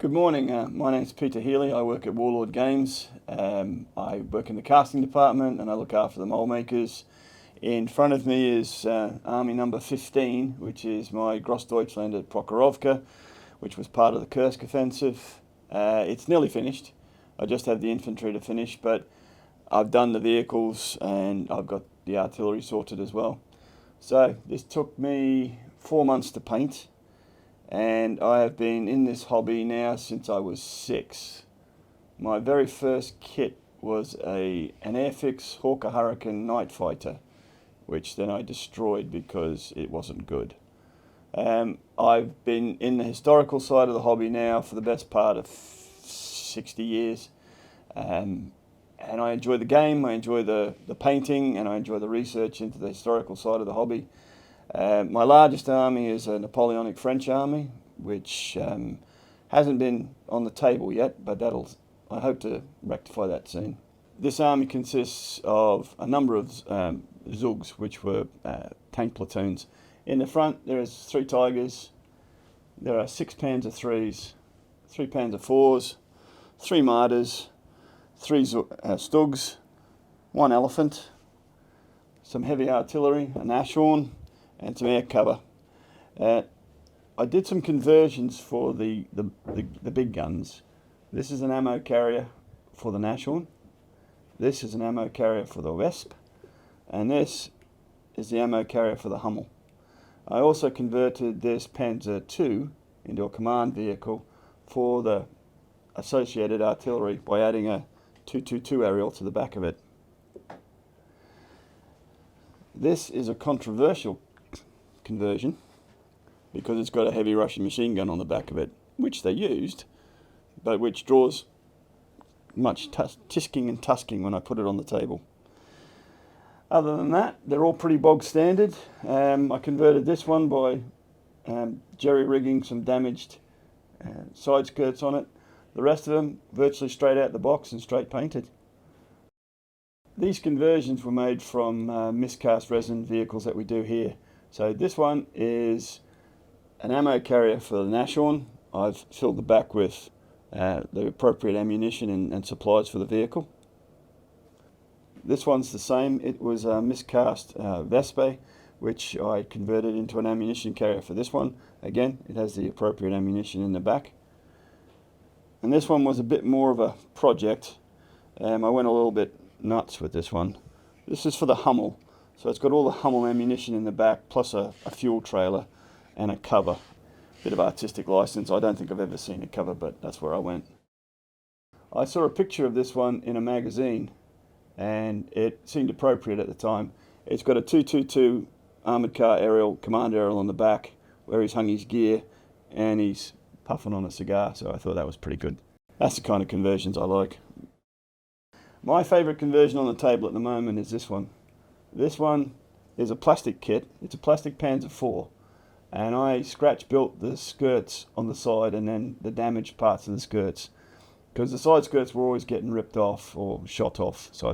Good morning. My name's Peter Healy. I work at Warlord Games. I work in the casting department and I look after the mold makers. In front of me is Army number 15, which is my Großdeutschland at Prokarovka, which was part of the Kursk offensive. It's nearly finished. I just have the infantry to finish, but I've done the vehicles and I've got the artillery sorted as well. So this took me 4 months to paint. And I have been in this hobby now since I was 6. My very first kit was an Airfix Hawker Hurricane night fighter, which then I destroyed because it wasn't good. I've been in the historical side of the hobby now for the best part of 60 years. And I enjoy the game, I enjoy the painting, and I enjoy the research into the historical side of the hobby. My largest army is a Napoleonic French army, which hasn't been on the table yet, but I hope to rectify that soon. This army consists of a number of Zugs, which were tank platoons. In the front there is 3 Tigers, there are 6 Panzer IIIs, 3 Panzer IVs, 3 Marders, 3 Stugs, 1 Elephant, some heavy artillery, an Ashorn, and some air cover. I did some conversions for the big guns. This is an ammo carrier for the Nashorn. This is an ammo carrier for the Wesp. And this is the ammo carrier for the Hummel. I also converted this Panzer II into a command vehicle for the associated artillery by adding a 222 aerial to the back of it. This is a controversial conversion because it's got a heavy Russian machine gun on the back of it, which they used, but which draws much tisking and tusking when I put it on the table. Other than that, they're all pretty bog standard. I converted this one by jerry rigging some damaged side skirts on it. The rest of them virtually straight out the box and straight painted. These conversions were made from miscast resin vehicles that we do here. So this one is an ammo carrier for the Nashorn. I've filled the back with the appropriate ammunition and supplies for the vehicle. This one's the same. It was a miscast Vespe, which I converted into an ammunition carrier for this one. Again, it has the appropriate ammunition in the back. And this one was a bit more of a project. I went a little bit nuts with this one. This is for the Hummel. So it's got all the Hummel ammunition in the back, plus a fuel trailer and a cover. Bit of artistic license. I don't think I've ever seen a cover, but that's where I went. I saw a picture of this one in a magazine, and it seemed appropriate at the time. It's got a 222 armoured car aerial, command aerial on the back, where he's hung his gear, and he's puffing on a cigar, so I thought that was pretty good. That's the kind of conversions I like. My favourite conversion on the table at the moment is this one. This one is a plastic kit. It's a plastic Panzer IV, and I scratch built the skirts on the side and then the damaged parts of the skirts, because the side skirts were always getting ripped off or shot off. So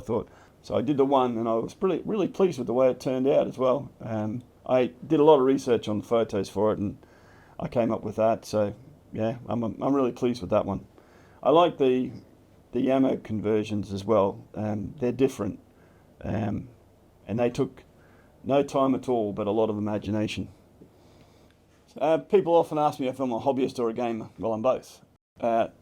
I did the one, and I was really pleased with the way it turned out as well. I did a lot of research on the photos for it, and I came up with that. So yeah, I'm really pleased with that one. I like the ammo conversions as well. They're different. And they took no time at all, but a lot of imagination. People often ask me if I'm a hobbyist or a gamer. Well, I'm both.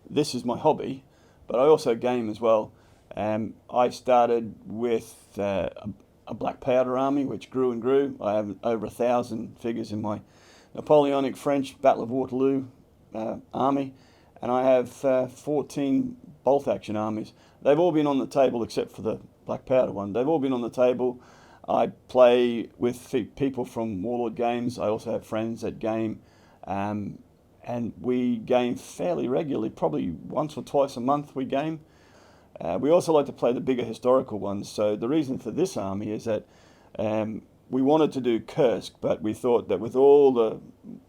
This is my hobby, but I also game as well. I started with a black powder army, which grew and grew. I have over 1,000 figures in my Napoleonic French Battle of Waterloo army, and I have 14 bolt action armies. They've all been on the table except for the black powder one. They've all been on the table. I play with people from Warlord Games. I also have friends that game, and we game fairly regularly, probably once or twice a month we game. We also like to play the bigger historical ones. So the reason for this army is that we wanted to do Kursk, but we thought that with all the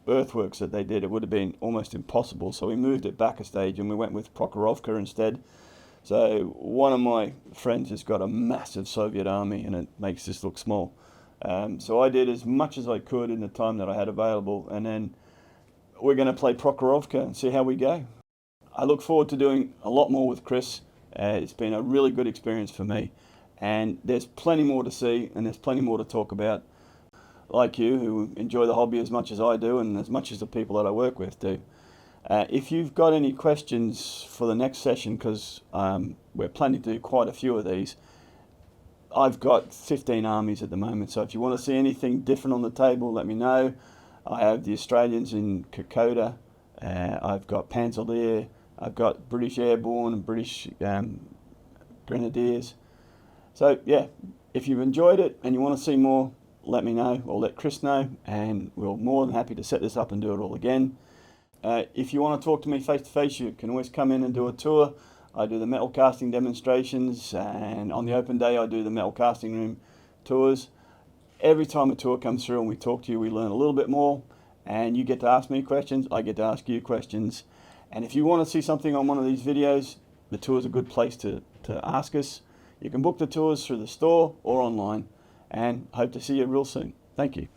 earthworks that they did, it would have been almost impossible. So we moved it back a stage and we went with Prokarovka instead. So one of my friends has got a massive Soviet army and it makes this look small. So I did as much as I could in the time that I had available, and then we're going to play Prokarovka and see how we go. I look forward to doing a lot more with Chris. It's been a really good experience for me, and there's plenty more to see and there's plenty more to talk about, like you, who enjoy the hobby as much as I do and as much as the people that I work with do. If you've got any questions for the next session, because we're planning to do quite a few of these, I've got 15 armies at the moment, so if you want to see anything different on the table, let me know. I have the Australians in Kokoda, I've got Panzerlehr, I've got British Airborne and British Grenadiers. So yeah, if you've enjoyed it and you want to see more, let me know or let Chris know, and we're more than happy to set this up and do it all again. If you want to talk to me face to face, you can always come in and do a tour. I do the metal casting demonstrations, and on the open day I do the metal casting room tours. Every time a tour comes through and we talk to you, we learn a little bit more, and you get to ask me questions, I get to ask you questions. And if you want to see something on one of these videos, the tour is a good place to ask us. You can book the tours through the store or online, and hope to see you real soon. Thank you.